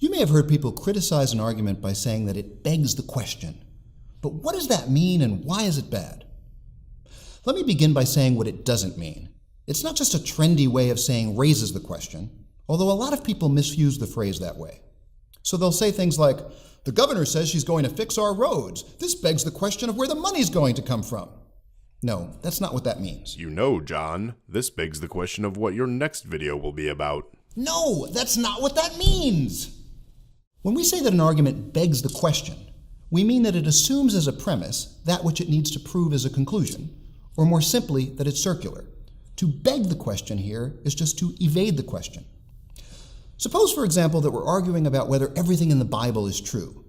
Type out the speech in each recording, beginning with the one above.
You may have heard people criticize an argument by saying that it begs the question. But what does that mean and why is it bad? Let me begin by saying what it doesn't mean. It's not just a trendy way of saying raises the question, although a lot of people misuse the phrase that way. So they'll say things like, the governor says she's going to fix our roads. This begs the question of where the money's going to come from. No, that's not what that means. You know, John, this begs the question of what your next video will be about. No, that's not what that means. When we say that an argument begs the question, we mean that it assumes as a premise that which it needs to prove as a conclusion, or more simply, that it's circular. To beg the question here is just to evade the question. Suppose, for example, that we're arguing about whether everything in the Bible is true.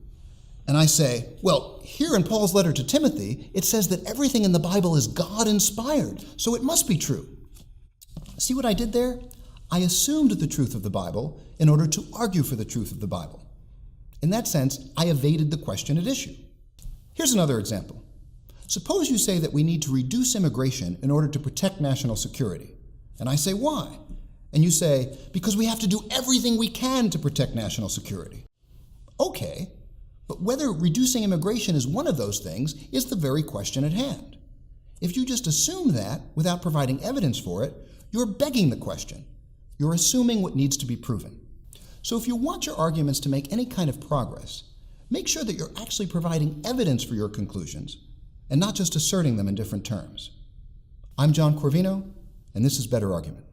And I say, well, here in Paul's letter to Timothy, it says that everything in the Bible is God-inspired, so it must be true. See what I did there? I assumed the truth of the Bible in order to argue for the truth of the Bible. In that sense, I evaded the question at issue. Here's another example. Suppose you say that we need to reduce immigration in order to protect national security. And I say, why? And you say, because we have to do everything we can to protect national security. Okay, but whether reducing immigration is one of those things is the very question at hand. If you just assume that without providing evidence for it, you're begging the question. You're assuming what needs to be proven. So if you want your arguments to make any kind of progress, make sure that you're actually providing evidence for your conclusions and not just asserting them in different terms. I'm John Corvino, and this is Better Argument.